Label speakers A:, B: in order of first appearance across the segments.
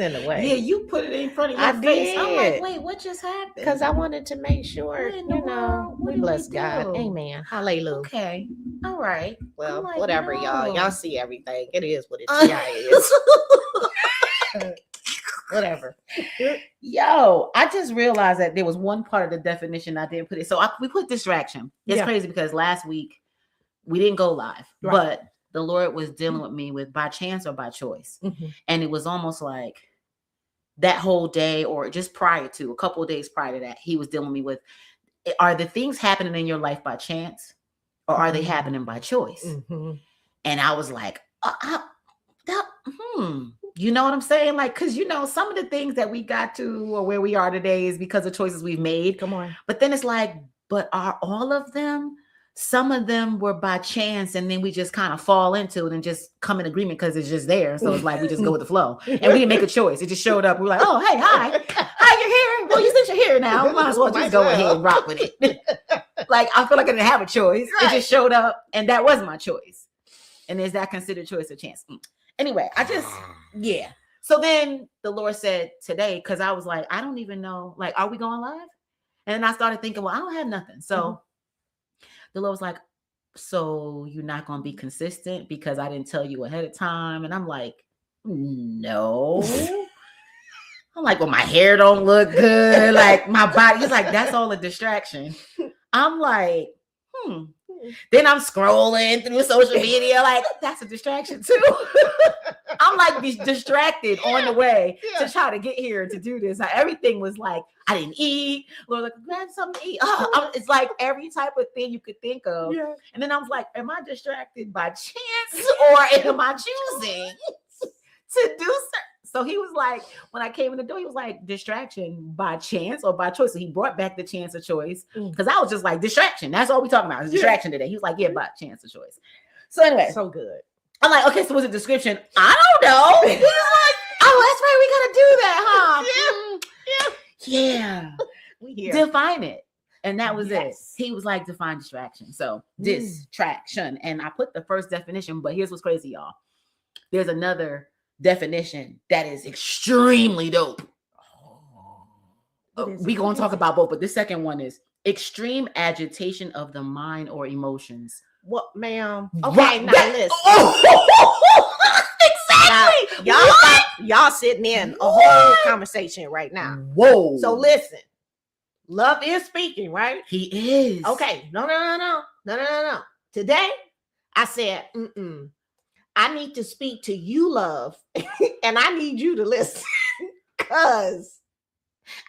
A: in the way.
B: Yeah, you put it in front of your
A: I
B: face. I'm like,
A: did.
B: wait, what just happened?
A: Because I wanted to make sure,
B: What in the world? What
A: we
B: did we
A: bless God.
B: do?
A: Amen. Hallelujah.
B: Okay. All right.
A: Well,
B: like,
A: whatever, y'all.
B: no.
A: Y'all see everything. It is what it is. Whatever.
B: Yo, I just realized that there was one part of the definition I didn't put it. So we put distraction. It's
A: Yeah.
B: crazy because last week we didn't go live,
A: Right.
B: but the Lord was dealing with me with by chance or by choice.
A: Mm-hmm.
B: And it was almost like that whole day or just prior to a couple of days prior to that, he was dealing with me with, are the things happening in your life by chance or are they happening by choice?
A: Mm-hmm.
B: And I was like, you know what I'm saying? Like, because, some of the things that we got to or where we are today is because of choices we've made.
A: Come on.
B: But then it's like, but are all of them? Some of them were by chance, and then we just kind of fall into it and just come in agreement because it's just there. So it's like we just go with the flow, and we didn't make a choice. It just showed up. We were like, "Oh, hey, hi, you're here. Well, since you're here now, we might as well just go ahead and rock with it." Like I feel like I didn't have a choice. Right. It just showed up, and that was my choice. And is that considered choice or chance? Anyway, yeah. So then the Lord said today, because I was like, I don't even know. Like, are we going live? And then I started thinking, well, I don't have nothing, so. The Lord was like, so you're not going to be consistent because I didn't tell you ahead of time. And I'm like, no. I'm like, well, my hair don't look good. Like my body. He's like, that's all a distraction. I'm like, Then I'm scrolling through social media. Like, that's a distraction too. I'm like distracted on the way to try to get here to do this. Everything was like, I didn't eat. Lord, like, grab something to eat. It's like every type of thing you could think of. Yeah. And then I was like, am I distracted by chance or am I choosing to do something? So he was like, when I came in the door, he was like, distraction by chance or by choice. So he brought back the chance of choice because I was just like, distraction. That's all we talking about is distraction today. He was like, yeah, by chance of choice. So anyway.
A: So good.
B: I'm like, okay, so what's the description? I don't know. He was like, oh, that's right. We got to do that, huh? Yeah. We here. Define it. And that was it. He was like, define distraction. So dis-trac-tion. And I put the first definition, but here's what's crazy, y'all. There's another definition that is extremely dope. We're going to talk about both, but the second one is extreme agitation of the mind or emotions.
A: What, ma'am? Okay, now listen.
B: Exactly.
A: Now, y'all sitting in a whole conversation right now.
B: Whoa.
A: So listen. Love is speaking, right?
B: He is.
A: Okay. No. Today, I said, I need to speak to you, love, and I need you to listen because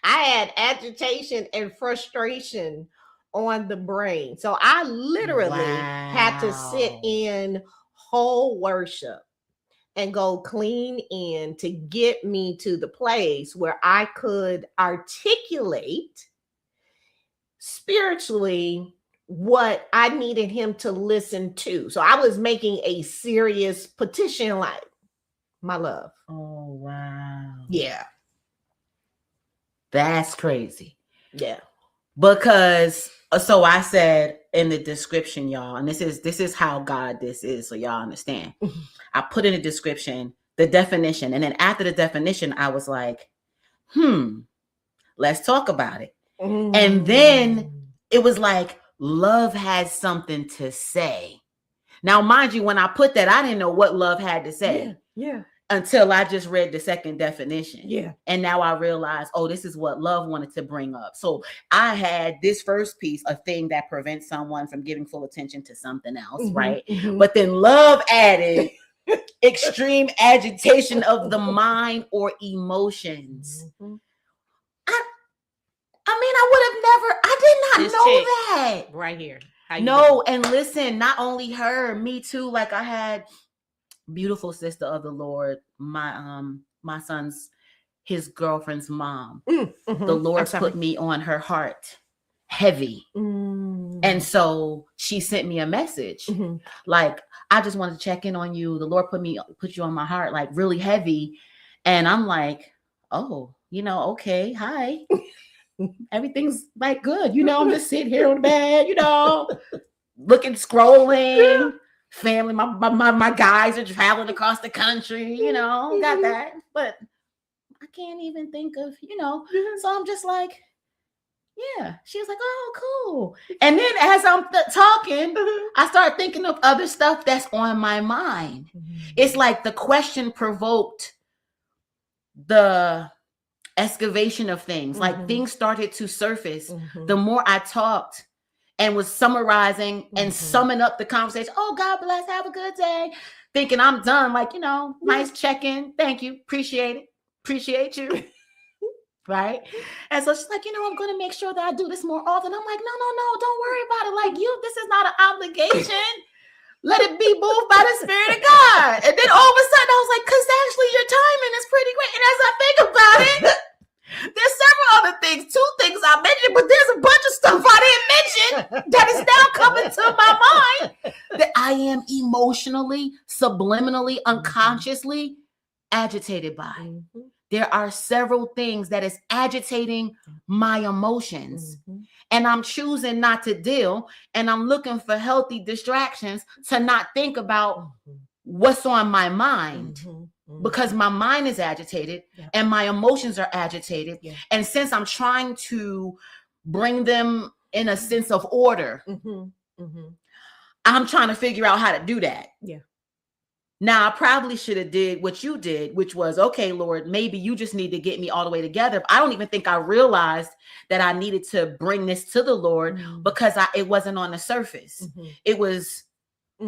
A: I had agitation and frustration on the brain. So I literally had to sit in whole worship and go clean in to get me to the place where I could articulate spiritually what I needed him to listen to. So I was making a serious petition, like, my love.
B: Oh, wow.
A: Yeah.
B: That's crazy.
A: Yeah.
B: Because, so I said in the description, y'all, and this is how God this is, so y'all understand. I put in the description, the definition, and then after the definition, I was like, let's talk about it. And then it was like, love has something to say. Now, mind you, when I put that, I didn't know what love had to say.
A: Yeah.
B: Until I just read the second definition.
A: Yeah.
B: And now I realized, oh, this is what love wanted to bring up. So I had this first piece, a thing that prevents someone from giving full attention to something else, right? But then love added extreme agitation of the mind or emotions. I mean, I did not know that.
A: Right here.
B: No, and listen, not only her, me too. Like I had beautiful sister of the Lord, my son's, his girlfriend's mom. The Lord put me on her heart heavy. And so she sent me a message. Like, I just wanted to check in on you. The Lord put you on my heart, like really heavy. And I'm like, oh, okay, hi. Everything's like good. I'm just sitting here on the bed, looking, scrolling. Family, my guys are traveling across the country, got that. But can't even think of, so I'm just like, yeah. She was like, oh, cool. And then as I'm talking, I start thinking of other stuff that's on my mind. It's like the question provoked the excavation of things. Like things started to surface. The more I talked and was summarizing and summing up the conversation. Oh, God bless. Have a good day. Thinking I'm done. Like, nice check-in. Thank you. Appreciate it. Appreciate you. Right. And so she's like, I'm going to make sure that I do this more often. I'm like, no, don't worry about it. Like, this is not an obligation. Let it be moved by the Spirit of God. And then all of a sudden I was like, because actually your timing is pretty great. And as I think about it, there's several other things, 2 things I mentioned, but there's a bunch of stuff I didn't mention that is now coming to my mind that I am emotionally, subliminally, unconsciously agitated by. There are several things that is agitating my emotions. And I'm choosing not to deal. And I'm looking for healthy distractions to not think about what's on my mind. Because my mind is agitated and my emotions are agitated. And since I'm trying to bring them in a sense of order, I'm trying to figure out how to do that. Now, I probably should have did what you did, which was, okay, Lord, maybe you just need to get me all the way together. I don't even think I realized that I needed to bring this to the Lord because it wasn't on the surface. It was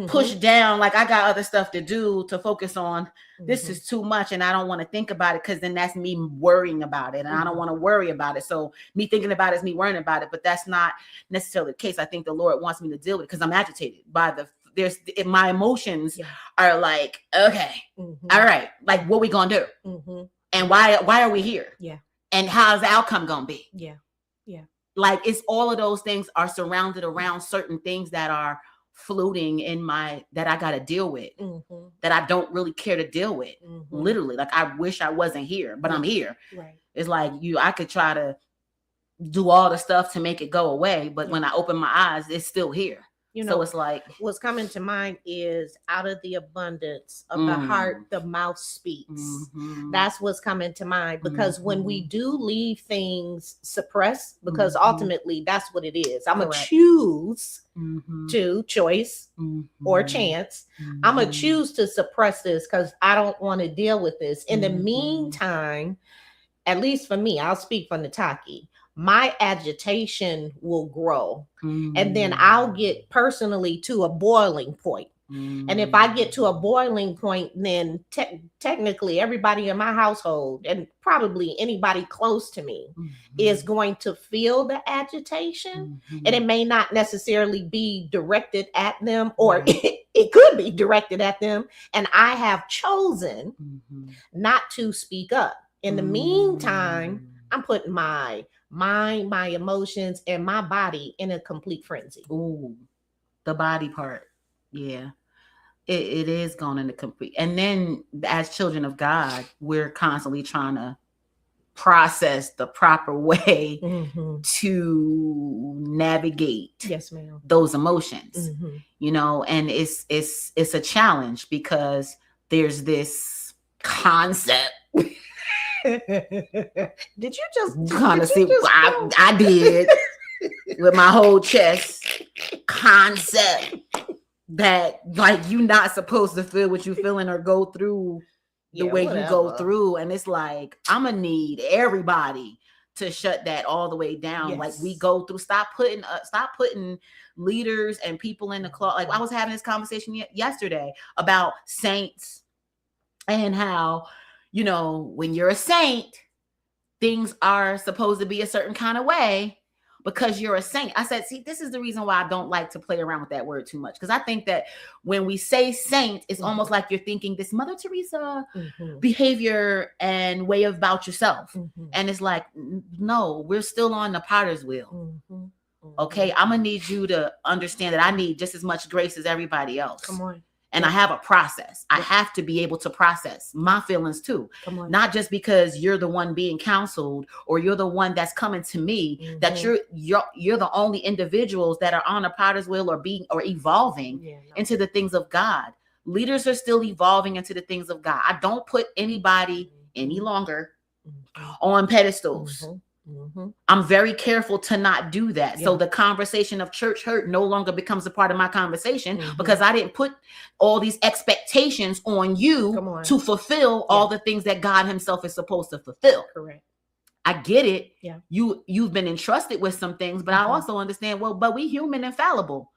B: pushed down. Like, I got other stuff to do to focus on. This is too much. And I don't want to think about it because then that's me worrying about it. And I don't want to worry about it. So me thinking about it is me worrying about it. But that's not necessarily the case. I think the Lord wants me to deal with it because I'm agitated by my emotions are like, okay, all right, like what we gonna do? And why are we here? And how's the outcome gonna be? Like, it's all of those things are surrounded around certain things that are floating in that I gotta deal with, that I don't really care to deal with. Literally, like, I wish I wasn't here, but I'm here. It's like I could try to do all the stuff to make it go away, but when I open my eyes, it's still here. So it's like,
A: what's coming to mind is out of the abundance of the heart, the mouth speaks. That's what's coming to mind, because when we do leave things suppressed, because ultimately that's what it is. I'm going to choose choice or chance. I'm going to choose to suppress this because I don't want to deal with this. In the meantime, at least for me, I'll speak for Nataki, my agitation will grow. And then I'll get personally to a boiling point. And if I get to a boiling point, then technically everybody in my household and probably anybody close to me is going to feel the agitation. And it may not necessarily be directed at them, or it could be directed at them. And I have chosen not to speak up. In the meantime, I'm putting my mind, my emotions, and my body in a complete frenzy.
B: Ooh, the body part. Yeah. It is going into complete. And then as children of God, we're constantly trying to process the proper way to navigate those emotions. And it's a challenge because there's this concept.
A: Did you just
B: kind of see? I did with my whole chest concept that, like, you're not supposed to feel what you're feeling or go through the way you go through. And it's like, I'm gonna need everybody to shut that all the way down. Like, we go through, stop putting leaders and people in the closet. Like, I was having this conversation yesterday about saints and how, when you're a saint, things are supposed to be a certain kind of way because you're a saint. I said, see, this is the reason why I don't like to play around with that word too much. Because I think that when we say saint, it's almost like you're thinking this Mother Teresa behavior and way about yourself. And it's like, no, we're still on the potter's wheel. Okay, I'm going to need you to understand that I need just as much grace as everybody else.
A: Come on.
B: And I have a process. I have to be able to process my feelings too. Not just because you're the one being counseled or you're the one that's coming to me, that you're the only individuals that are on a potter's wheel or evolving into the things of God. Leaders are still evolving into the things of God. I don't put anybody any longer on pedestals. I'm very careful to not do that. So the conversation of church hurt no longer becomes a part of my conversation because I didn't put all these expectations on you to fulfill all the things that God himself is supposed to fulfill.
A: Correct.
B: I get it.
A: Yeah.
B: You've been entrusted with some things, but I also understand, but we human and fallible.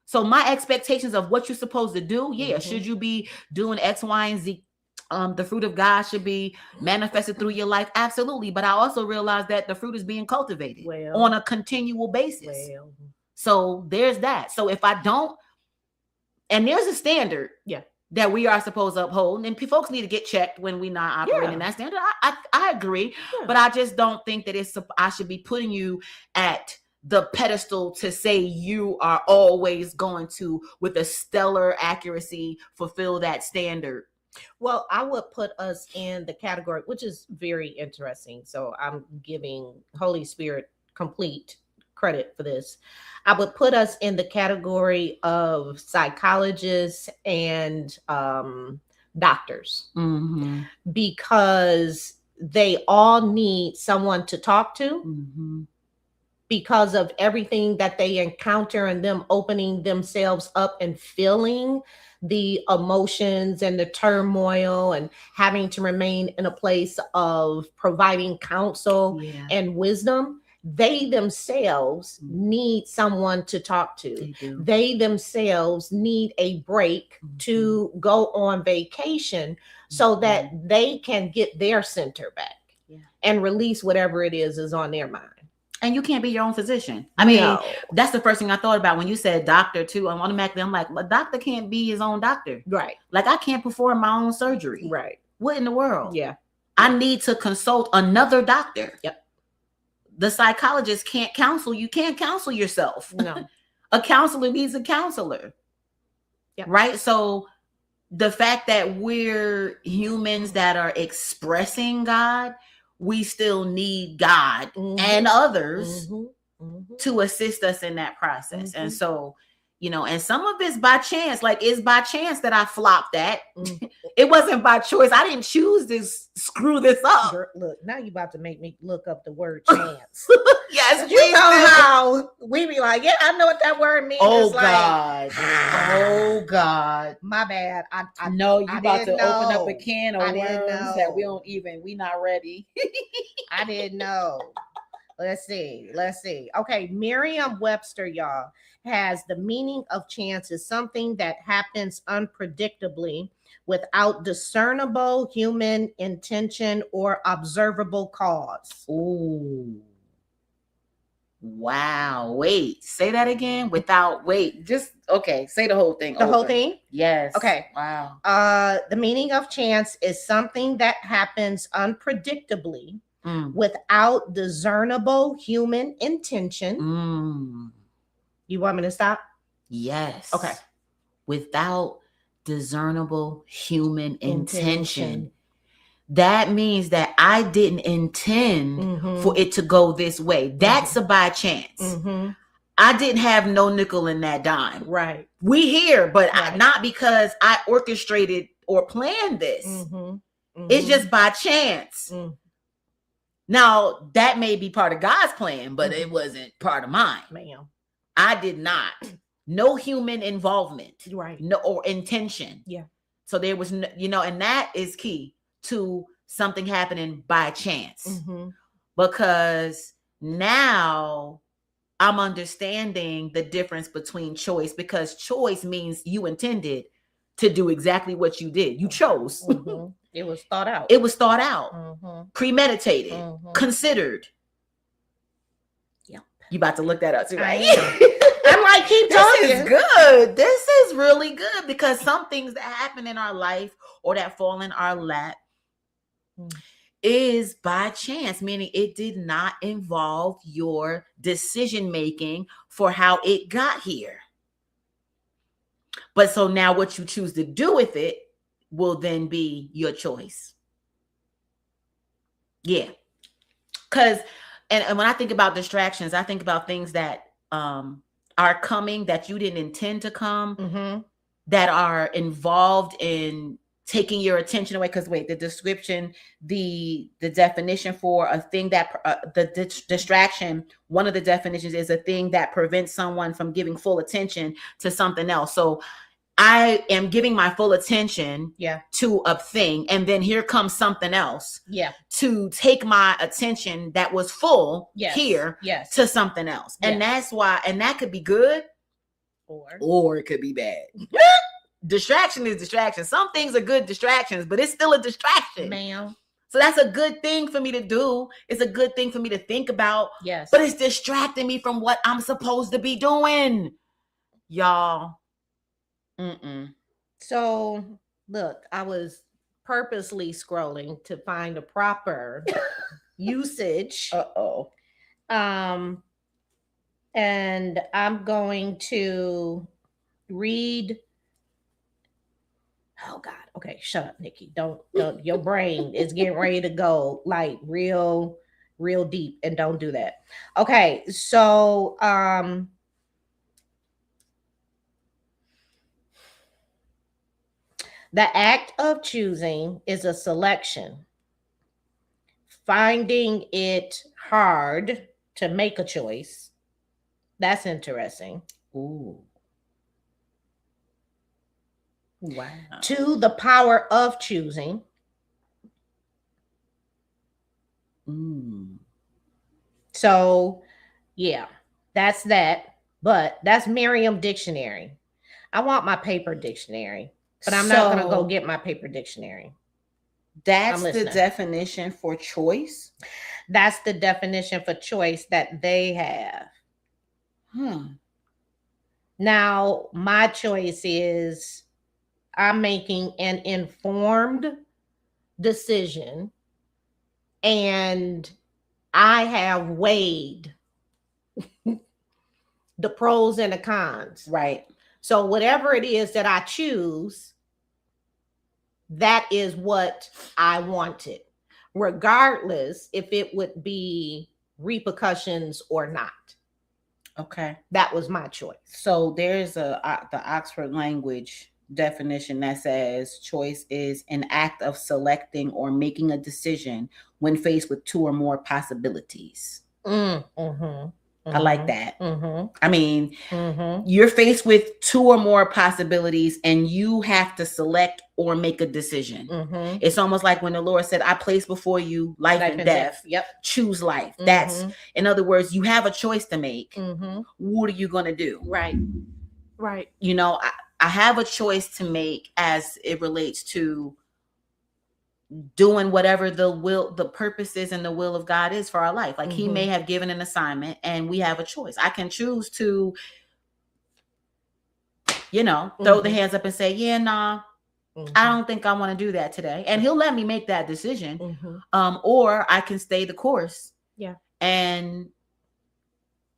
B: So my expectations of what you're supposed to do, should you be doing X, Y, and Z? The fruit of God should be manifested through your life. Absolutely. But I also realize that the fruit is being cultivated on a continual basis. So there's that. So if I don't, and there's a standard that we are supposed to uphold, and folks need to get checked when we're not operating in that standard. I agree. But I just don't think that I should be putting you at the pedestal to say you are always going to, with a stellar accuracy, fulfill that standard.
A: Well, I would put us in the category, which is very interesting. So I'm giving Holy Spirit complete credit for this. I would put us in the category of psychologists and doctors because they all need someone to talk to because of everything that they encounter and them opening themselves up and feeling the emotions and the turmoil and having to remain in a place of providing counsel and wisdom. They themselves need someone to talk to. They themselves need a break to go on vacation so that they can get their center back and release whatever it is on their mind.
B: And you can't be your own physician. I mean, that's the first thing I thought about when you said doctor too. Automatically, I'm like, a doctor can't be his own doctor. Right. Like I can't perform my own surgery. Right. What in the world? Yeah. I need to consult another doctor. Yep. The psychologist can't counsel. You can't counsel yourself. No. A counselor needs a counselor. Yep. Right. So the fact that we're humans that are expressing God, we still need God and others to assist us in that process. And so, and some of it's by chance, like it's by chance that I flopped that. It wasn't by choice. I didn't choose to screw this up.
A: Girl, look, now you about to make me look up the word chance.
B: Yes,
A: you know how we be like, yeah, I know what that word means.
B: Oh God. Oh God.
A: My bad. I
B: know you about to open up a can of worms that we not ready.
A: I didn't know. Let's see. Okay, Merriam-Webster, y'all, has the meaning of chance is something that happens unpredictably without discernible human intention or observable cause.
B: Ooh. Wow. Wait, say that again say the whole thing.
A: The whole thing?
B: Yes.
A: Okay.
B: Wow.
A: The meaning of chance is something that happens unpredictably without discernible human intention. You want me to stop?
B: Yes.
A: Okay.
B: Without discernible human intention. That means that I didn't intend for it to go this way. That's a by chance. I didn't have no nickel in that dime.
A: Right.
B: We here, but not because I orchestrated or planned this. It's just by chance. Now, that may be part of God's plan, but it wasn't part of mine.
A: Ma'am.
B: I did not. No human involvement.
A: Right.
B: No, or intention.
A: Yeah.
B: So there was, and that is key to something happening by chance. Because now I'm understanding the difference between choice, because choice means you intended to do exactly what you did. You chose.
A: It was thought out.
B: It was thought out, premeditated, considered. Yep. You about to look that up too, right?
A: I'm like, keep talking.
B: This is good. This is really good, because some things that happen in our life or that fall in our lap is by chance, meaning it did not involve your decision making for how it got here. But so now what you choose to do with it will then be your choice. Yeah. Because, and when I think about distractions, I think about things that are coming that you didn't intend to come, that are involved in taking your attention away. Because wait, the description, the definition for a thing that distraction, one of the definitions is a thing that prevents someone from giving full attention to something else. So I am giving my full attention to a thing, and then here comes something else to take my attention that was full here to something else. And that's why, and that could be good or it could be bad. Distraction is distraction. Some things are good distractions, but it's still a distraction,
A: ma'am.
B: So that's a good thing for me to do. It's a good thing for me to think about.
A: Yes.
B: But it's distracting me from what I'm supposed to be doing. Y'all.
A: So look, I was purposely scrolling to find a proper usage. And I'm going to read. Oh God. Okay, shut up, Nikki. Don't your brain is getting ready to go like real deep, and don't do that. Okay, so the act of choosing is a selection. Finding it hard to make a choice. That's interesting.
B: Ooh. Wow.
A: To the power of choosing. So, yeah, that's that. But that's Merriam Dictionary. I want my paper dictionary. But I'm not going to go get my paper dictionary.
B: That's the definition for choice?
A: That's the definition for choice that they have. Now, my choice is I'm making an informed decision, and I have weighed the pros and the cons.
B: Right.
A: So whatever it is that I choose, that is what I wanted, regardless if it would be repercussions or not.
B: Okay.
A: That was my choice.
B: So there's the Oxford language definition that says choice is an act of selecting or making a decision when faced with two or more possibilities. I like that. I mean, you're faced with two or more possibilities and you have to select or make a decision. It's almost like when the Lord said, I place before you life and death.
A: Yep.
B: Choose life. That's, in other words, you have a choice to make. What are you going to do?
A: Right.
B: You know, I have a choice to make as it relates to doing whatever the purpose is and the will of God is for our life. Like he may have given an assignment and we have a choice. I can choose to, throw the hands up and say, yeah, nah, I don't think I want to do that today. And he'll let me make that decision. Or I can stay the course.
A: Yeah.
B: And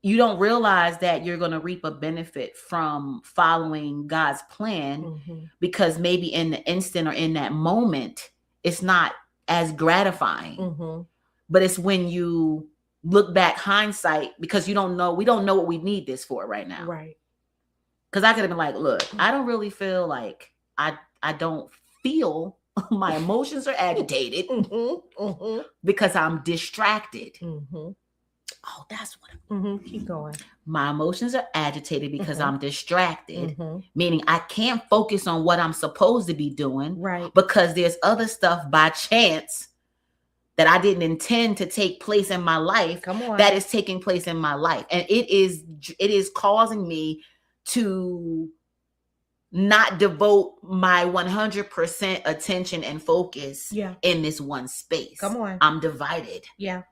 B: you don't realize that you're going to reap a benefit from following God's plan because maybe in the instant or in that moment, it's not as gratifying, but it's when you look back hindsight because we don't know what we need this for right now.
A: Right.
B: Because I could have been like, look, I don't really feel like I don't feel my emotions are agitated because I'm distracted. Oh, that's what
A: keep going.
B: My emotions are agitated because I'm distracted, meaning I can't focus on what I'm supposed to be doing,
A: right? Because
B: there's other stuff by chance that I didn't intend to take place in my life that is taking place in my life. And it is causing me to not devote my 100% attention and focus in this one space. I'm divided.
A: Yeah.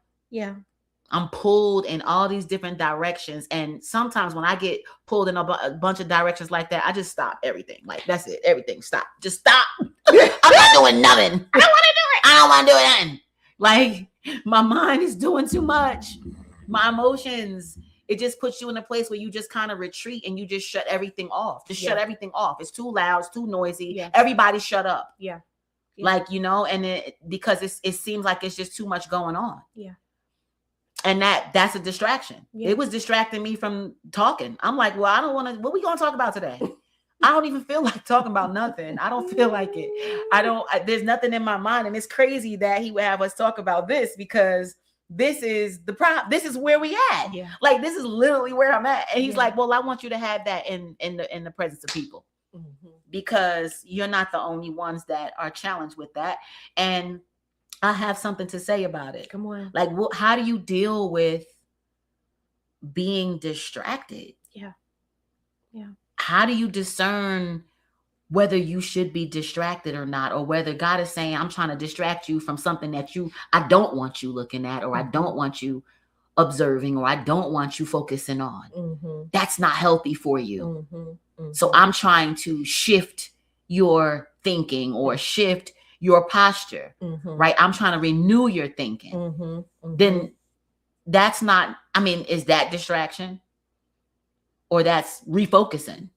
B: I'm pulled in all these different directions. And sometimes when I get pulled in a bunch of directions like that, I just stop everything. Like, that's it. Everything. Stop. Just stop. I'm not doing nothing. I don't want to do nothing. Like, my mind is doing too much. My emotions, it just puts you in a place where you just kind of retreat and you just shut everything off. Shut everything off. It's too loud. It's too noisy. Yeah. Everybody shut up.
A: Yeah.
B: Like, and because it seems like it's just too much going on.
A: Yeah.
B: And that's a distraction. It was distracting me from talking. I'm like, well, I don't want to, what we going to talk about today? I don't even feel like talking about nothing. I don't feel like it. There's nothing in my mind. And it's crazy that he would have us talk about this, because this is the problem. This is where we at.
A: Yeah.
B: Like, this is literally where I'm at. And he's
A: Yeah.
B: like, well, I want you to have that in the presence of people, because you're not the only ones that are challenged with that. And I have something to say about it.
A: Come on.
B: Like, how do you deal with being distracted?
A: Yeah.
B: How do you discern whether you should be distracted or not, or whether God is saying, I'm trying to distract you from something that I don't want you looking at, or I don't want you observing, or I don't want you focusing on. That's not healthy for you. So I'm trying to shift your thinking or shift your posture, right? I'm trying to renew your thinking. Then that's not, I mean, is that distraction? Or that's refocusing,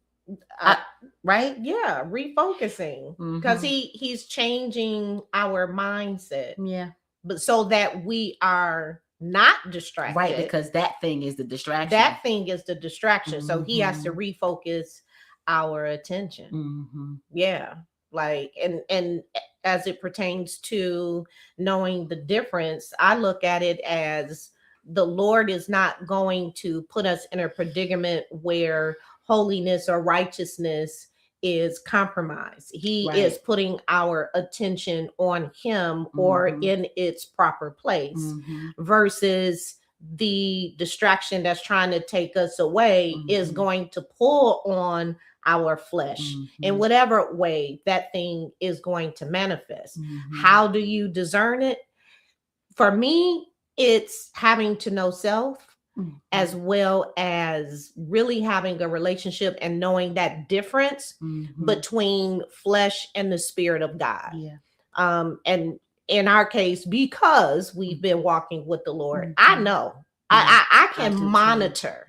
B: right?
A: Yeah, refocusing, because he's changing our mindset.
B: Yeah,
A: but so that we are not distracted,
B: right? Because that thing is the distraction.
A: That thing is the distraction. So he has to refocus our attention. Yeah, like and as it pertains to knowing the difference, I look at it as the Lord is not going to put us in a predicament where holiness or righteousness is compromised. He is putting our attention on him or in its proper place, versus the distraction that's trying to take us away is going to pull on our flesh in whatever way that thing is going to manifest. How do you discern it? For me, it's having to know self, as well as really having a relationship and knowing that difference between flesh and the Spirit of God. And in our case, because we've been walking with the Lord, I know I can monitor.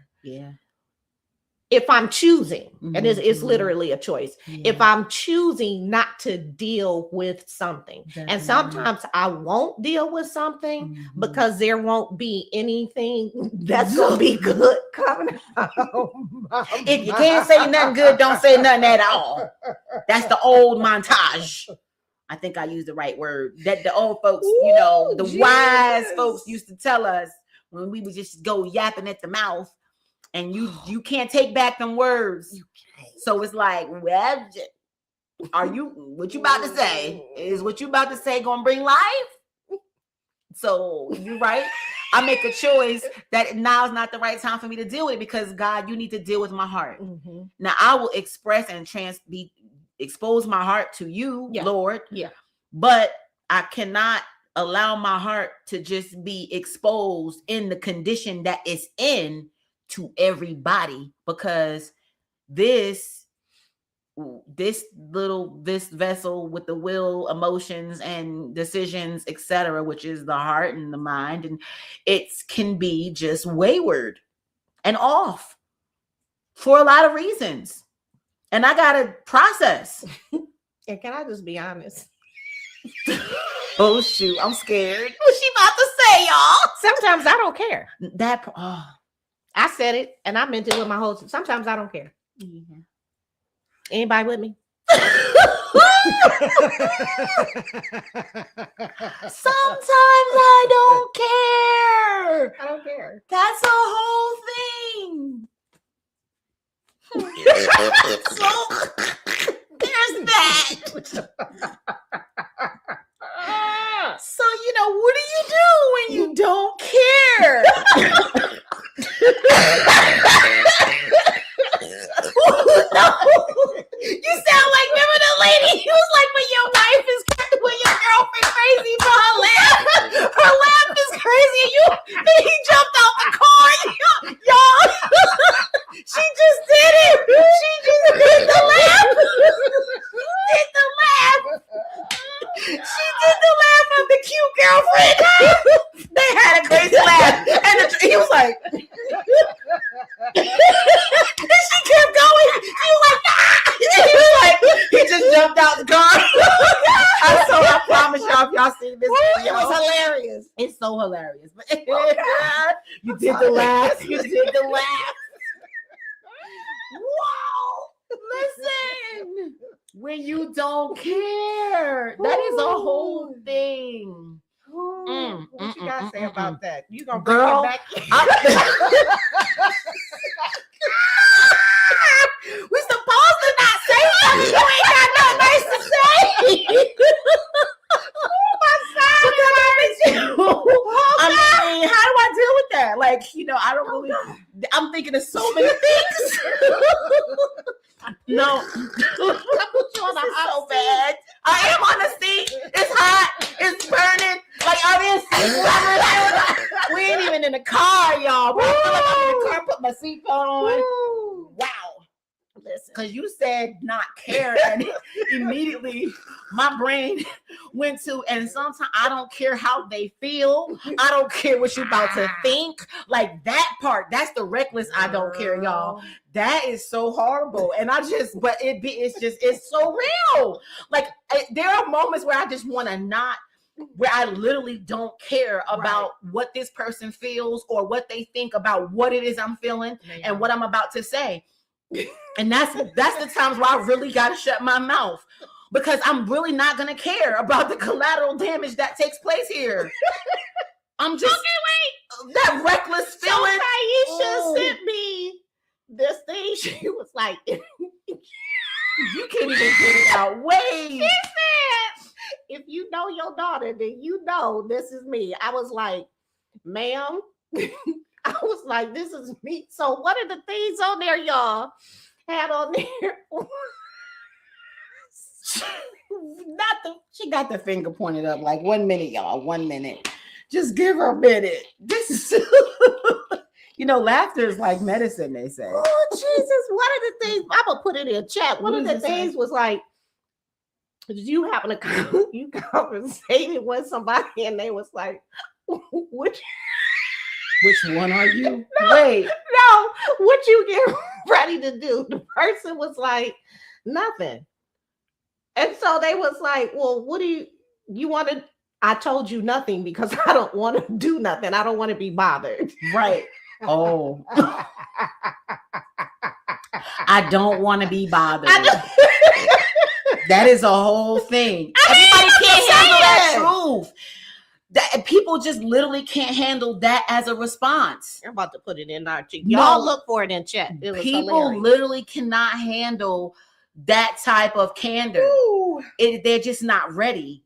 A: If I'm choosing, and it's literally a choice, if I'm choosing not to deal with something, and sometimes I won't deal with something because there won't be anything that's gonna be good coming out.
B: If you can't say nothing good, don't say nothing at all. That's the old montage. I think I used the right word. That the old folks, the wise folks used to tell us when we would just go yapping at the mouth. And you can't take back them words. So it's like, well, what you about to say? Is what you about to say gonna bring life? So you're right. I make a choice that now is not the right time for me to deal with it, because God, you need to deal with my heart. Now I will express and expose my heart to you, Lord. But I cannot allow my heart to just be exposed in the condition that it's in to everybody, because this vessel with the will, emotions, and decisions, etc., which is the heart and the mind, and it can be just wayward and off for a lot of reasons, and I gotta process.
A: And can I just be honest?
B: Oh shoot, I'm scared. What's she about to say, y'all?
A: Sometimes I don't care.
B: I
A: said it, and I meant it with my whole. Sometimes I don't care. Anybody with me?
B: Sometimes I don't care.
A: I don't care.
B: That's a whole thing. So there's that. So what do you do when you don't care? No. You sound like, remember the lady? He was like, when your girlfriend crazy for her laugh is crazy, and he jumped out the car. Y'all, she just did it. She just did the laugh. She did the laugh of the cute girlfriend. They had a crazy laugh, and he was like. And she kept going. She was like, ah! He just jumped out the car. I promise y'all, if y'all see this video,
A: it was hilarious.
B: It's so hilarious. But
A: you did the laugh.
B: You did the laugh. Wow. Listen. when you don't care. That is a whole thing.
A: What you gotta say about that? You gonna
B: Girl,
A: bring it back?
B: We supposed to not say something. You ain't got nothing nice to say. I mean, how do I deal with that? Like, I don't really. I'm thinking of so many things. No, I put you on the hot so bad. I am on the seat. It's hot. It's burning. Like, we ain't even in the car, y'all. But I feel like I'm in the car. Put my seatbelt on. Wow. Listen, because you said not care, and immediately my brain went to, and sometimes I don't care how they feel. I don't care what you're about to think. Like that part, that's the reckless. I don't care, y'all. That is so horrible, and it's so real. Like there are moments where I just want to not. Where I literally don't care about what this person feels or what they think about what it is I'm feeling and what I'm about to say. And that's the times where I really got to shut my mouth, because I'm really not going to care about the collateral damage that takes place here. I'm just that reckless feeling.
A: So Taisha sent me this thing. She was like,
B: you can't even get it out. Wait.
A: She said, if you know your daughter, then you know this is me. I was like, ma'am. I was like, this is me. So what are the things on there, y'all? Had on there?
B: She got the finger pointed up. Like 1 minute, y'all. 1 minute. Just give her a minute. This is laughter is like medicine, they say.
A: Oh, Jesus. One of the things, I'm going to put it in chat. One of the things was like, did you happen to you conversated with somebody and they was like, which
B: one are you?
A: No, what you get ready to do? The person was like, nothing. And so they was like, well, what do you want to? I told you nothing because I don't want to do nothing. I don't want to be bothered.
B: Right. Oh. I don't want to be bothered. That is a whole thing. Everybody can't handle that truth. That people just literally can't handle that as a response.
A: I'm about to put it in our chat. Y'all look for it in chat.
B: People literally cannot handle that type of candor. They're just not ready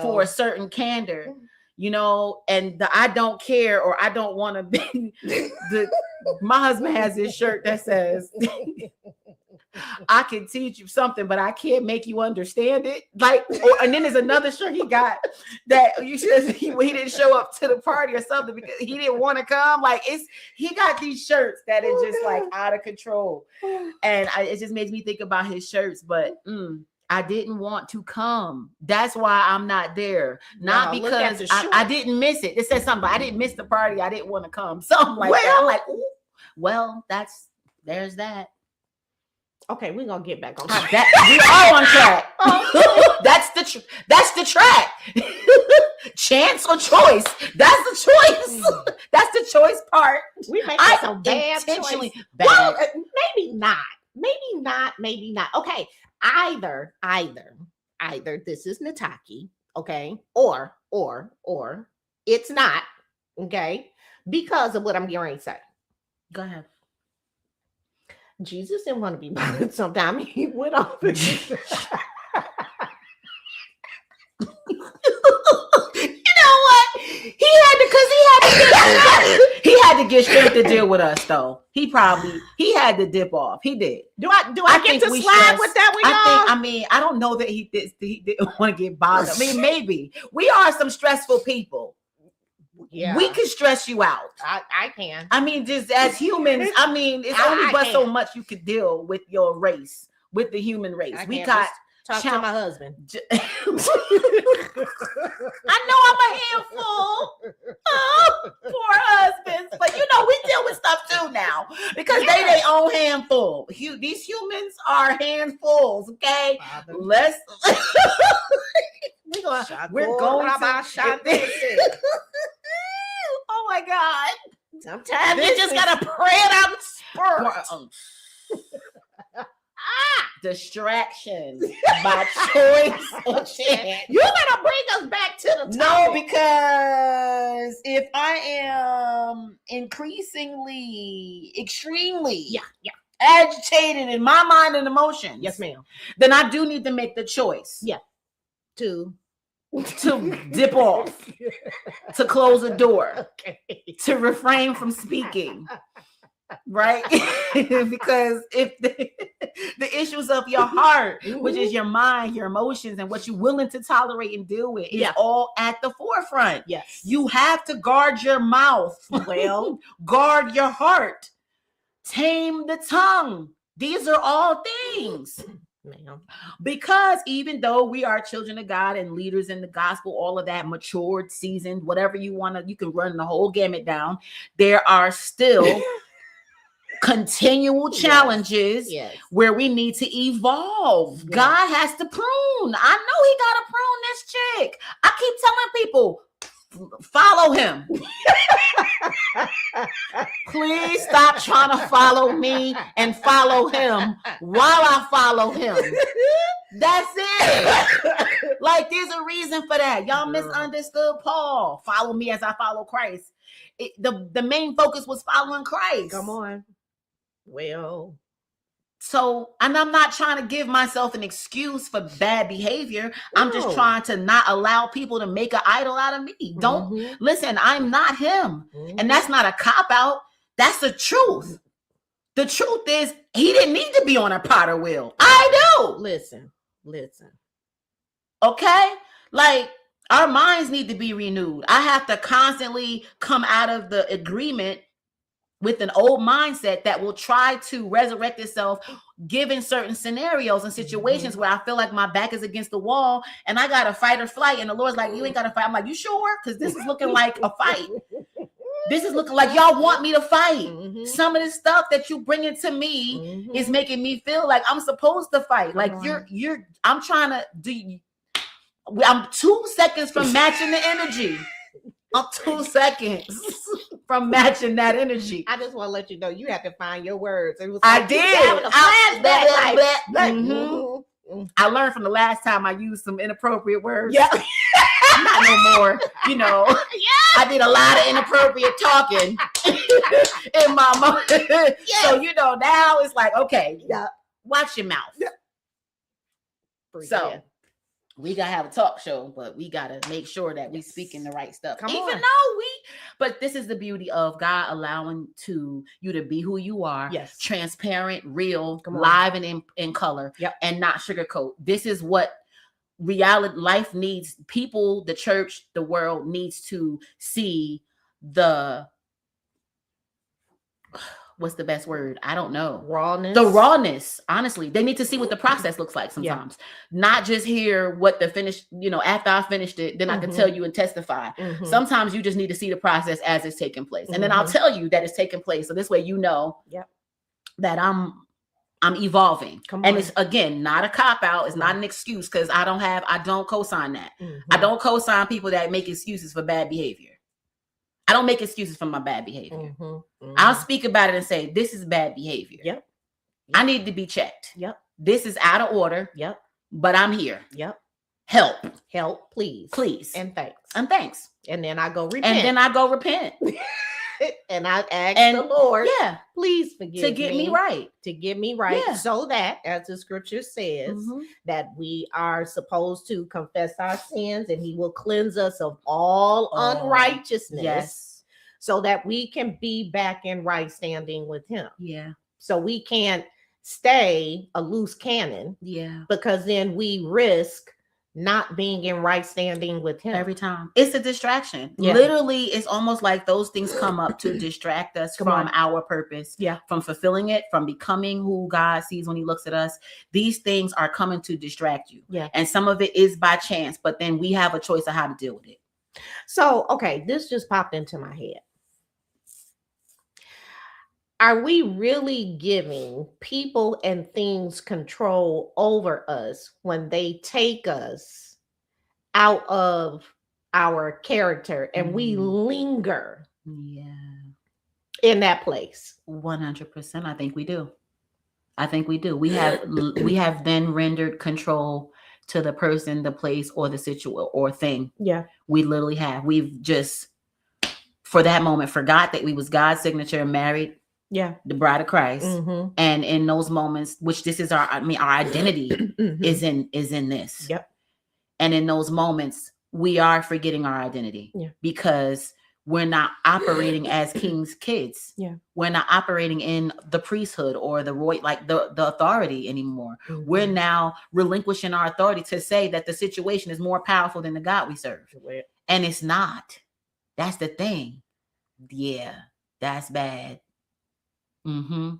B: for a certain candor, and the I don't care or I don't want to be. My husband has this shirt that says, I can teach you something, but I can't make you understand it. And then there's another shirt he got that he didn't show up to the party or something because he didn't want to come. He got these shirts that is just like out of control, and it just makes me think about his shirts. But I didn't want to come. That's why I'm not there. Not because I didn't miss it. It says something. I didn't miss the party. I didn't want to come. Something like that. I'm like, ooh, well, there's that.
A: Okay, we're gonna get back on
B: track. We are on track. That's the track. Chance or choice. That's the choice. That's the choice part.
A: We make some bad choices. Well, maybe not. Okay, either this is Nataki, okay, or it's not, okay, because of what I'm going to say.
B: Go ahead.
A: Jesus didn't want to be bothered sometime. He went off. You know
B: what? He had to get straight to deal with us, though. He had to dip off. He did.
A: Do I get to slide with that one, y'all?
B: I don't know that he didn't want to get bothered. I mean, maybe. We are some stressful people. Yeah, we can stress you out.
A: I can.
B: I mean, just as humans, it's only but so much you could deal with your race, with the human race. We got
A: talk to my husband.
B: I know I'm a handful. Oh, poor husbands, but we deal with stuff too now because they their own handful. These humans are handfuls. Okay, let's. We're going to. Oh my God! Sometimes you just gotta pray it out and spur. Distraction by choice or chance.
A: You gotta bring us back to the
B: No,
A: topic.
B: because if I am extremely agitated in my mind and emotions,
A: Yes, ma'am.
B: then I do need to make the choice
A: To
B: dip off, to close the door,
A: Okay.
B: to refrain from speaking. Right? Because if the issues of your heart, which is your mind, your emotions, and what you're willing to tolerate and deal with, is all at the forefront.
A: Yes.
B: You have to guard your mouth.
A: Well,
B: guard your heart. Tame the tongue. These are all things.
A: ma'am.
B: Because even though we are children of God and leaders in the gospel, all of that, matured, seasoned, whatever you want to, you can run the whole gamut down. There are still continual challenges where we need to evolve.
A: Yes.
B: God has to prune. I know he got to prune this chick. I keep telling people, follow him. Please stop trying to follow me and follow him while I follow him. That's it. Like, there's a reason for that. Y'all misunderstood Paul. Follow me as I follow Christ. The main focus was following Christ.
A: Come on. Well,
B: so, and I'm not trying to give myself an excuse for bad behavior. I'm just trying to not allow people to make an idol out of me. Don't listen, I'm not him. And that's not a cop-out. That's the truth. The truth is, he didn't need to be on a potter wheel. I do.
A: Listen.
B: Okay? Like, our minds need to be renewed. I have to constantly come out of the agreement with an old mindset that will try to resurrect itself given certain scenarios and situations where I feel like my back is against the wall and I got to fight or flight. And the Lord's like, you ain't got to fight. I'm like, you sure? Because this is looking like a fight. This is looking like y'all want me to fight. Some of the stuff that you bringing to me is making me feel like I'm supposed to fight. Like I'm trying to do. I'm 2 seconds from matching the energy. I'm 2 seconds from matching that energy.
A: I just want to let you know you have to find your words. It was
B: I
A: like
B: did. I learned from the last time I used some inappropriate words. Yeah. Not no more. You know, I did a lot of inappropriate talking in my mind. So, you know, now it's like, okay, watch your mouth. So we gotta have a talk show, but we gotta make sure that we speaking the right stuff. But this is the beauty of God allowing you to be who you are. Yes, transparent, real, live, and in color, and not sugarcoat. This is what reality life needs. People, the church, the world needs to see what's the best word? I don't know.
A: Rawness.
B: The rawness. Honestly, they need to see what the process looks like sometimes. Not just hear what the finished, after I finished it, then I can tell you and testify. Sometimes you just need to see the process as it's taking place. And then I'll tell you that it's taking place. So this way, you know that I'm evolving. And it's, again, not a cop-out. It's not an excuse because I don't co-sign that. I don't co-sign people that make excuses for bad behavior. I don't make excuses for my bad behavior. I'll speak about it and say, this is bad behavior. I need to be checked. This is out of order. But I'm here. Help, please. And thanks.
A: And then I go repent. And I ask the Lord, please forgive
B: to get me right.
A: So that, as the scripture says, that we are supposed to confess our sins and he will cleanse us of all unrighteousness so that we can be back in right standing with him. So we can't stay a loose cannon because then we risk not being in right standing with him
B: every time. It's a distraction. Literally, it's almost like those things come up to distract us from our purpose, from fulfilling it, from becoming who God sees when he looks at us. These things are coming to distract you. And some of it is by chance, but then we have a choice of how to deal with it.
A: So, okay, this just popped into my head. Are we really giving people and things control over us when they take us out of our character and we linger in that place?
B: 100%. I think we do. I think we do. We have then rendered control to the person, the place, or the situation or thing.
A: Yeah.
B: We literally have. We've just, for that moment, forgot that we was God's signature and married.
A: Yeah.
B: The bride of Christ.
A: Mm-hmm.
B: And in those moments, which this is our identity
A: Mm-hmm.
B: is in this.
A: Yep.
B: And in those moments, we are forgetting our identity.
A: Yeah.
B: Because we're not operating as king's kids.
A: Yeah.
B: We're not operating in the priesthood or the the authority anymore.
A: Mm-hmm.
B: We're now relinquishing our authority to say that the situation is more powerful than the God we serve. And it's not. That's the thing. Yeah, that's bad. Mm-hmm.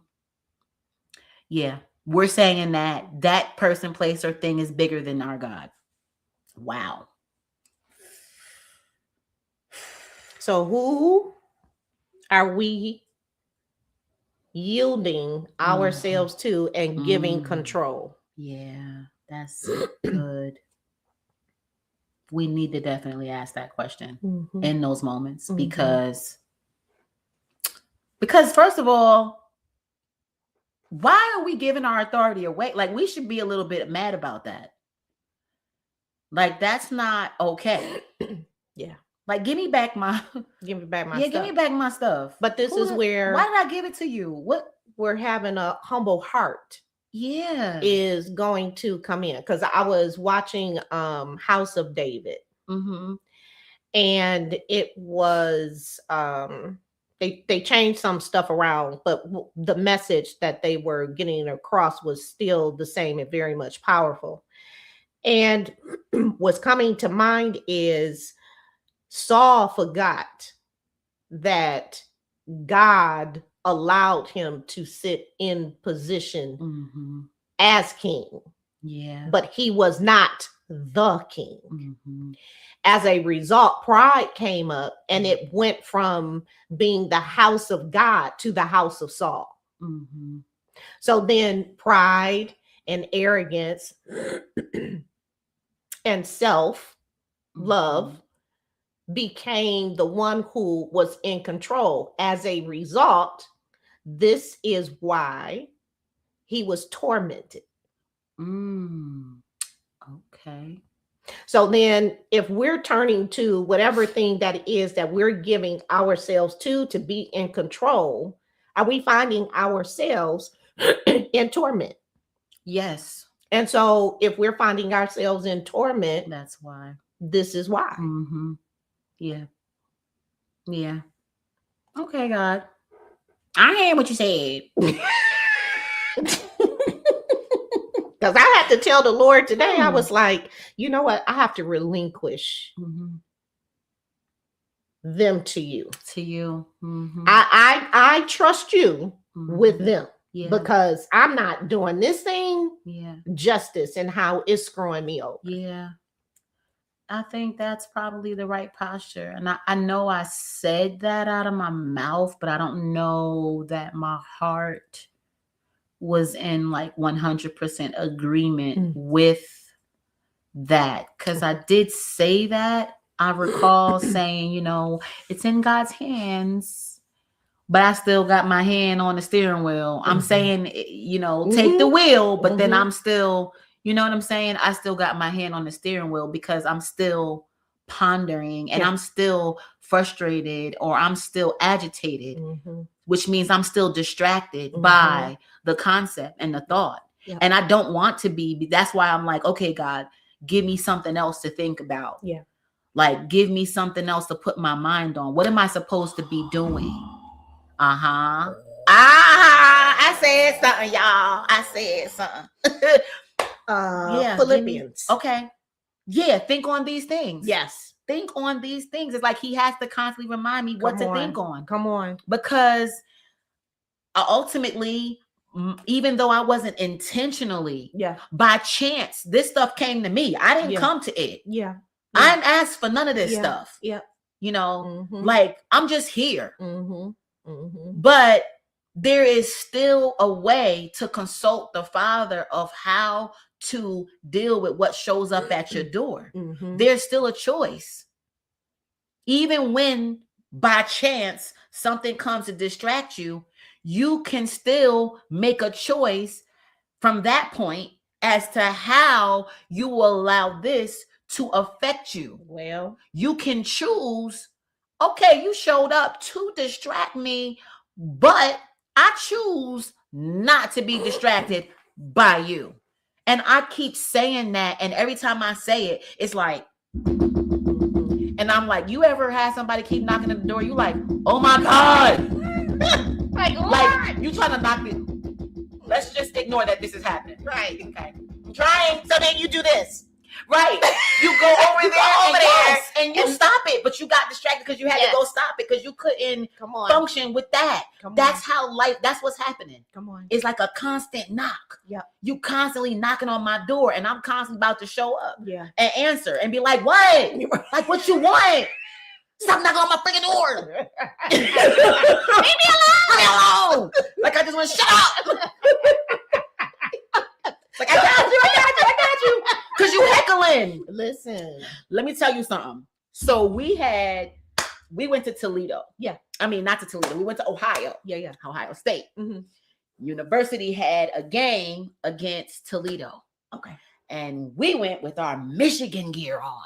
B: Yeah. We're saying that person, place, or thing is bigger than our God. Wow.
A: So who are we yielding ourselves to and giving control?
B: Yeah, that's good. We need to definitely ask that question in those moments because first of all, why are we giving our authority away? Like, we should be a little bit mad about that. Like, that's not okay.
A: Yeah.
B: Like, give me back my stuff.
A: Give me back my stuff. But this is where,
B: why did I give it to you? What?
A: We're having a humble heart.
B: Yeah.
A: Is going to come in, because I was watching House of David.
B: Mm-hmm.
A: And it was they changed some stuff around, but the message that they were getting across was still the same and very much powerful. And what's coming to mind is Saul forgot that God allowed him to sit in position as king.
B: Yeah.
A: But he was not the king. As a result, pride came up, and it went from being the house of God to the house of Saul. So then pride and arrogance and self-love became the one who was in control. As a result, this is why he was tormented.
B: Okay.
A: So then if we're turning to whatever thing that it is that we're giving ourselves to be in control, are we finding ourselves in torment?
B: Yes.
A: And so if we're finding ourselves in torment,
B: that's why.
A: This is why.
B: Yeah. Yeah. Okay, God. I hear what you said.
A: Because I had to tell the Lord today, I was like, you know what? I have to relinquish them to you.
B: To you.
A: I trust you with them. Yeah. Because I'm not doing this thing justice and how it's screwing me over.
B: Yeah. I think that's probably the right posture. And I know I said that out of my mouth, but I don't know that my heart was in like 100% agreement with that. Because I did say that. I recall saying, it's in God's hands, but I still got my hand on the steering wheel. I'm saying, take the wheel, but then I'm still, you know what I'm saying? I still got my hand on the steering wheel because I'm still pondering and I'm still frustrated or I'm still agitated, which means I'm still distracted by the concept and the thought. And I don't want to be. That's why I'm like, okay, God, give me something else to think about. Like, give me something else to put my mind on. What am I supposed to be doing? I said something, y'all. I said something.
A: Philippians.
B: Okay. Yeah, think on these things.
A: Yes.
B: Think on these things. It's like he has to constantly remind me what to think on.
A: Come on.
B: Because ultimately, even though I wasn't intentionally, by chance, this stuff came to me. I didn't come to it. I didn't ask for none of this stuff. Like, I'm just here. But there is still a way to consult the Father of how to deal with what shows up at your door. There's still a choice. Even when by chance something comes to distract you, you can still make a choice from that point as to how you will allow this to affect you.
A: Well,
B: You can choose, okay, you showed up to distract me, but I choose not to be distracted by you. And I keep saying that, and every time I say it, it's like, and I'm like, you ever had somebody keep knocking at the door? You like, oh my God. like you trying to knock it. Let's just ignore that this is happening.
A: Right.
B: Okay.
A: I'm trying. So then you do this.
B: Right. You go over there and you
A: and
B: stop it, but you got distracted because you had to go stop it because you couldn't function with that. That's how life, that's what's happening.
A: Come on.
B: It's like a constant knock.
A: Yeah.
B: You constantly knocking on my door and I'm constantly about to show up and answer and be like, what? Like, what you want? Stop knocking on my freaking door. Leave me alone. Like, I just want to shut up. Like, I got you. Because you heckling.
A: Listen.
B: Let me tell you something. So we went to Toledo.
A: Yeah.
B: I mean, not to Toledo. We went to Ohio.
A: Yeah.
B: Ohio State.
A: Mm-hmm.
B: University had a game against Toledo.
A: Okay.
B: And we went with our Michigan gear on.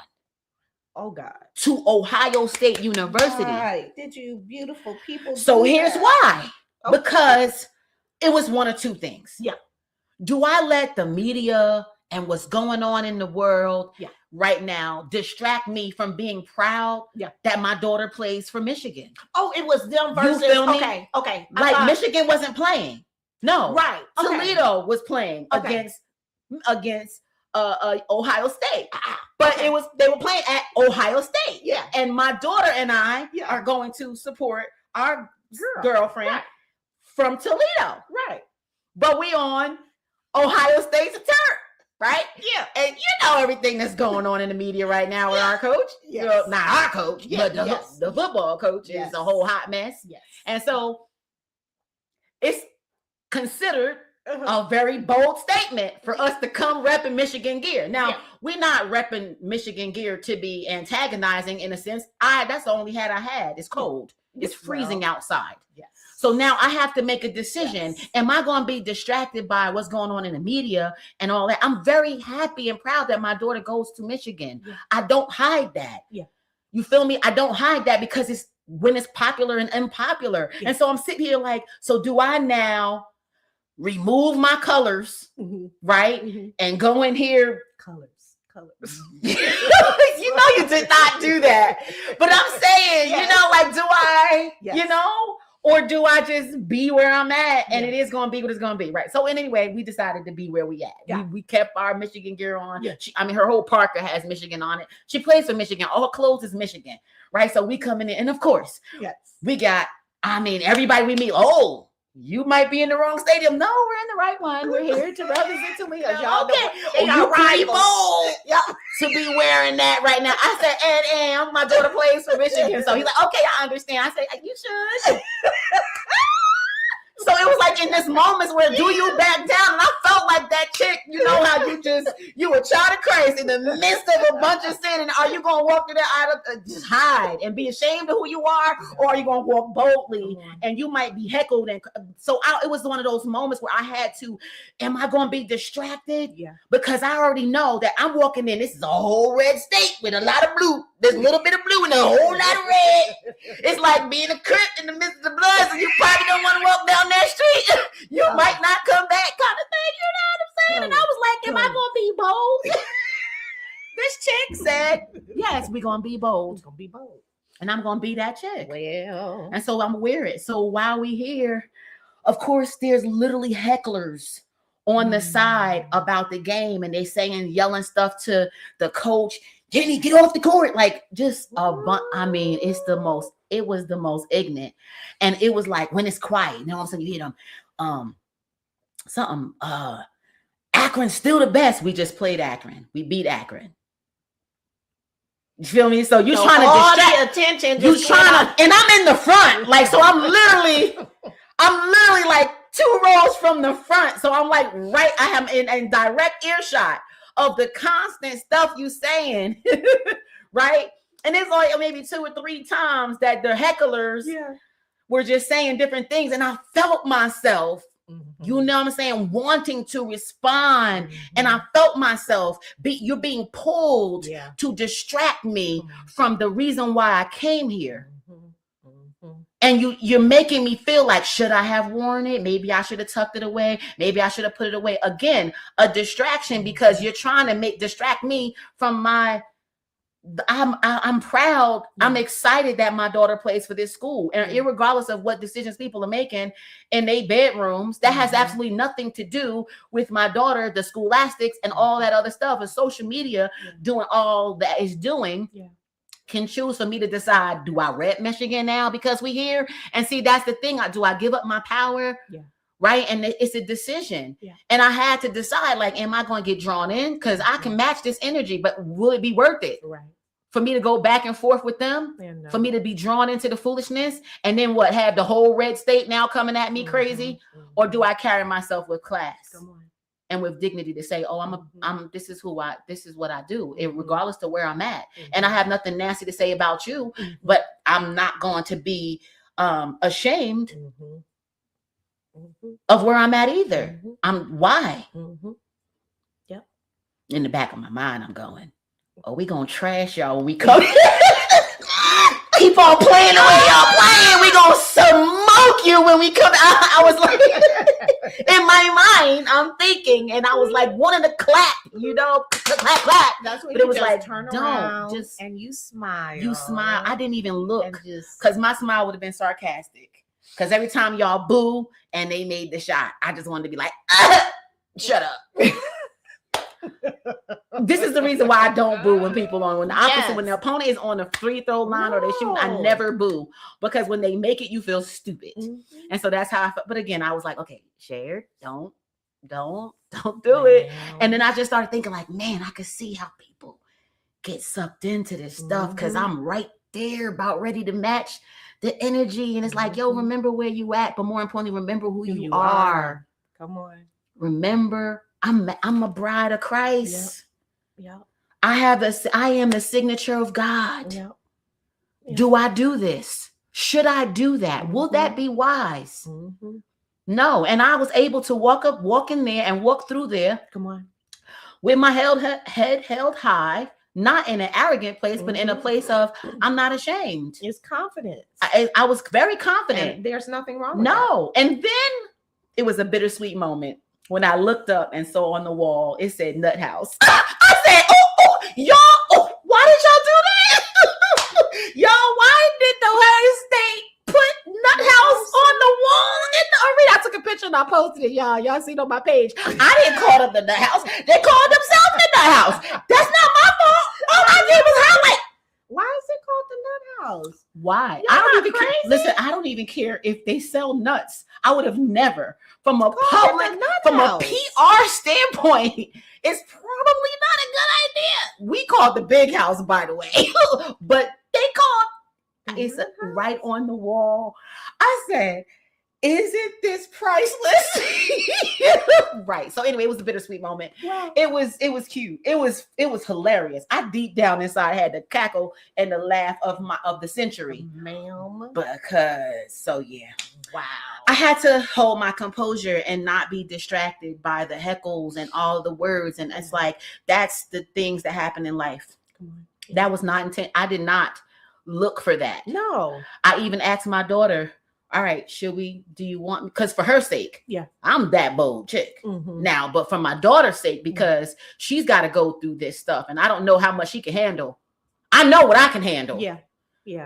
A: Oh, God.
B: To Ohio State University.
A: Right. Did you beautiful people
B: So here's why.
A: Okay.
B: Because it was one of two things.
A: Yeah.
B: Do I let the media and what's going on in the world right now distract me from being proud that my daughter plays for Michigan?
A: Oh, it was them versus
B: you feel me?
A: Okay.
B: Like Michigan wasn't playing. No.
A: Right. Okay.
B: Toledo was playing against Ohio State. But they were playing at Ohio State.
A: Yeah.
B: And my daughter and I are going to support our girlfriend from Toledo.
A: Right.
B: But we on Ohio State's turf, right?
A: Yeah.
B: And you know everything that's going on in the media right now with our coach.
A: Yes.
B: You know, not our coach, but the football coach is a whole hot mess.
A: Yes.
B: And so it's considered a very bold statement for us to come repping Michigan gear. Now, we're not repping Michigan gear to be antagonizing in a sense. That's the only hat I had. It's cold. It's freezing outside.
A: Yes.
B: So now I have to make a decision. Yes. Am I going to be distracted by what's going on in the media and all that? I'm very happy and proud that my daughter goes to Michigan. Yeah. I don't hide that. Yeah. You feel me? I don't hide that because it's when it's popular and unpopular. Yeah. And so I'm sitting here like, so do I now remove my colors, right? Mm-hmm. And go in here. Colors. You know you did not do that. But I'm saying, you know, like, do I, you know, or do I just be where I'm at and it is going to be what it's going to be, right? So anyway, we decided to be where we at. Yeah. We kept our Michigan gear on. Yeah. Her whole Parker has Michigan on it. She plays for Michigan. All her clothes is Michigan, right? So we coming in. And of course, we got, everybody we meet, you might be in the wrong stadium. No, we're in the right one. We're here to represent Toledo. Y'all you're pretty bold to be wearing that right now. I said, and my daughter plays for Michigan. So he's like, okay, I understand. I said, you should. So it was like in this moments where do you back down? And I felt like that chick, you know how you a child of Christ in the midst of a bunch of sin. And are you going to walk through that aisle, just hide and be ashamed of who you are? Or are you going to walk boldly and you might be heckled? And so it was one of those moments where I had to, am I going to be distracted? Yeah. Because I already know that I'm walking in, this is a whole red state with a lot of blue. There's a little bit of blue and a whole lot of red. It's like being a Crip in the midst of the blood, so you probably don't want to walk down that street. You might not come back, kind of thing. You know what I'm saying? And I was like, am I going to be bold? This chick said, yes, we're going to be bold.
A: We're going to be bold.
B: And I'm going to be that chick.
A: Well.
B: And so I'm gonna wear it. So while we here, of course, there's literally hecklers on the side about the game. And they saying, yelling stuff to the coach. Jenny, get off the court. Like just it was the most ignorant. And it was like when it's quiet, you know what I'm saying? You hear them, Akron's still the best. We just played Akron. We beat Akron. You feel me? So you're trying to distract
A: attention.
B: And I'm in the front. Like, so I'm literally like 2 rows from the front. So I'm like, I am in direct earshot of the constant stuff you saying, right? And it's like maybe 2 or 3 times that the hecklers were just saying different things. And I felt myself You know what I'm saying? Wanting to respond. And I felt myself, you're being pulled to distract me from the reason why I came here. And you're making me feel like, should I have worn it? Maybe I should have tucked it away. Maybe I should have put it away. Again, a distraction, because you're trying to distract me from I'm proud. I'm excited that my daughter plays for this school. And irregardless of what decisions people are making in their bedrooms, that has absolutely nothing to do with my daughter, the scholastics, and all that other stuff. And social media doing all that is doing. Can choose for me to decide, do I rep Michigan now because we here? And see, that's the thing. Do I give up my power? Right. And it's a decision. And I had to decide, like, am I going to get drawn in? Because I can match this energy, but will it be worth it? For me to go back and forth with them, for me to be drawn into the foolishness, and then what, have the whole red state now coming at me crazy? Or do I carry myself with class and with dignity to say, oh, this is what I do, regardless to where I'm at. And I have nothing nasty to say about you, but I'm not going to be ashamed of where I'm at either. Why? In the back of my mind, I'm going, oh, we gonna trash y'all when we come. Keep on playing the way y'all playing. We gonna smoke you when we come. I was like, in my mind, I'm thinking, and I was like wanting to clap, clap.
A: That's when
B: but it was like,
A: turn
B: don't
A: around
B: just
A: and you smile.
B: You smile. I didn't even look because my smile would have been sarcastic. Because every time y'all boo and they made the shot, I just wanted to be like, shut up. This is the reason why I don't boo when people when the opposite, when the opponent is on the free throw line or they shoot, I never boo, because when they make it, you feel stupid. And so that's how I felt. But again, I was like, okay, Cher, don't do it. And then I just started thinking like, man, I could see how people get sucked into this stuff because I'm right there about ready to match the energy. And it's like, yo, remember where you at, but more importantly, remember who you are.
A: Come on.
B: Remember, I'm a bride of Christ. I am the signature of God. Do I do this? Should I do that? Will that be wise? No. And I was able to walk in there and walk through there.
A: Come on.
B: With my head held high, not in an arrogant place, but in a place of, I'm not ashamed.
A: It's confidence.
B: I was very confident.
A: And there's nothing wrong with that.
B: And then it was a bittersweet moment when I looked up and saw on the wall, it said Nut House. I said, y'all, why did y'all do that? Y'all, why did the Ohio State put Nut House on the wall in the arena? I took a picture and I posted it, y'all. Y'all see it on my page. I didn't call them the Nut House. They called themselves the Nut House. That's not my fault. All I did was highlight.
A: Why is it called the Nut House?
B: Why? I don't even care. Listen, I don't even care if they sell nuts. I would have never, from a PR standpoint, it's probably not a good idea. We called the big house, by the way, but they called it's right on the wall. I said, isn't this priceless? Right. So anyway, it was a bittersweet moment. Wow. It was cute. It was hilarious. I deep down inside had the cackle and the laugh of the century.
A: Ma'am.
B: Wow. I had to hold my composure and not be distracted by the heckles and all the words. And it's like, that's the things that happen in life. That was not intent. I did not look for that.
A: No.
B: I even asked my daughter, all right, do you want me? Because for her sake, I'm that bold chick now, but for my daughter's sake, because she's got to go through this stuff and I don't know how much she can handle. I know what I can handle.
A: Yeah.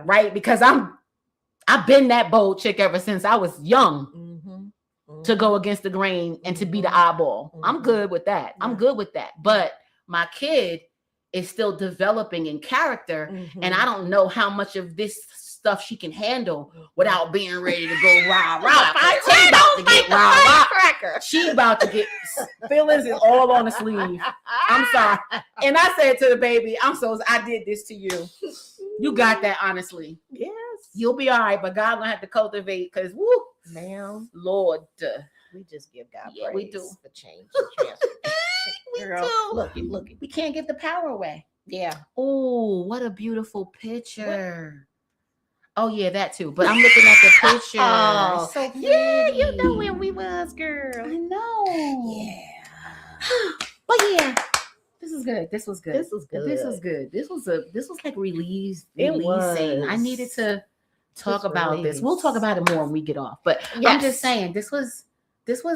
B: Right. Because I've been that bold chick ever since I was young to go against the grain and to be the eyeball. I'm good with that. I'm good with that. But my kid is still developing in character and I don't know how much of this stuff she can handle without being ready to go rah. She about to get feelings is all on the sleeve. I'm sorry. And I said to the baby, I did this to you. You got that, honestly.
A: Yes.
B: You'll be all right, but God gonna have to cultivate because
A: ma'am.
B: Lord.
A: We just give God
B: praise. We do.
A: For change and transformation.
B: Girl, look, we can't give the power away.
A: Yeah.
B: Oh, what a beautiful picture. Oh yeah, that too. But I'm looking at the picture.
A: Oh,
B: It's so
A: yeah, you
B: pretty.
A: know where we was,
B: I
A: girl.
B: know.
A: Yeah.
B: But yeah, this is good. This was good.
A: This was
B: This was
A: good.
B: good. This was like releasing.
A: It
B: I
A: was.
B: needed to talk
A: Just
B: about this. We'll talk
A: release.
B: about it more when we get off. But I'm
A: Yes.
B: just saying this was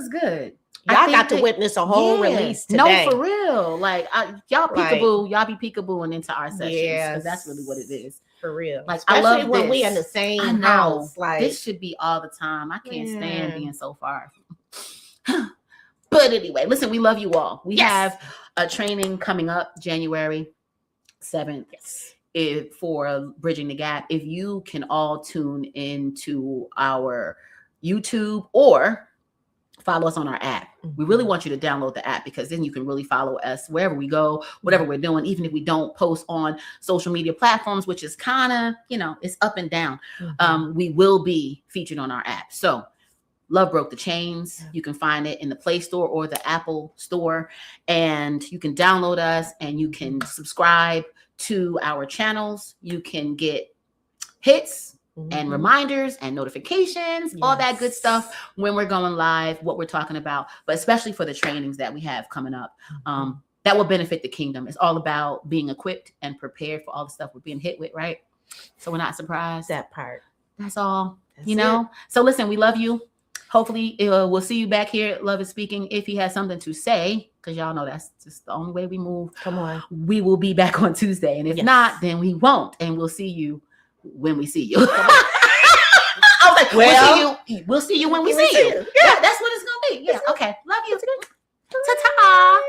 B: good.
A: Y'all got to witness a whole release today.
B: No, for real. Like y'all
A: Like-
B: peekaboo, y'all be peekabooing into our sessions because
A: Yes.
B: that's really what it is.
A: For real.
B: Like,
A: Especially
B: I love
A: when we
B: this.
A: in the same
B: I know.
A: house. Like
B: This should be all the time. I can't stand
A: Man.
B: being so far. But anyway, listen, we love you all. We
A: Yes.
B: have a training coming up January 7th.
A: yes.
B: For Bridging the Gap. If you can all tune into our YouTube or follow us on our app. We really want you to download the app because then you can really follow us wherever we go, whatever we're doing, even if we don't post on social media platforms, which is kind of, it's up and down. We will be featured on our app. So Love Broke the Chains.
A: Yeah.
B: You can find it in the Play Store or the Apple Store, and you can download us and you can subscribe to our channels. You can get hits and reminders and notifications, all that good
A: Yes.
B: stuff when we're going live, what we're talking about, but especially for the trainings that we have coming up, that will benefit the kingdom. It's all about being equipped and prepared for all the stuff we're being hit with, right? So we're not surprised.
A: that part.
B: That's all,
A: That's
B: you know?
A: it.
B: So listen, we love you. Hopefully we'll see you back here at Love is Speaking. If he has something to say, because y'all know that's just the only way we move.
A: Come on.
B: We will be back on Tuesday. And if
A: Yes.
B: not, then we won't. And we'll see you when we see you. I was like, we'll see you when we see you. Yeah, that's what it's gonna be. Yeah. Okay. Love you. Ta-ta.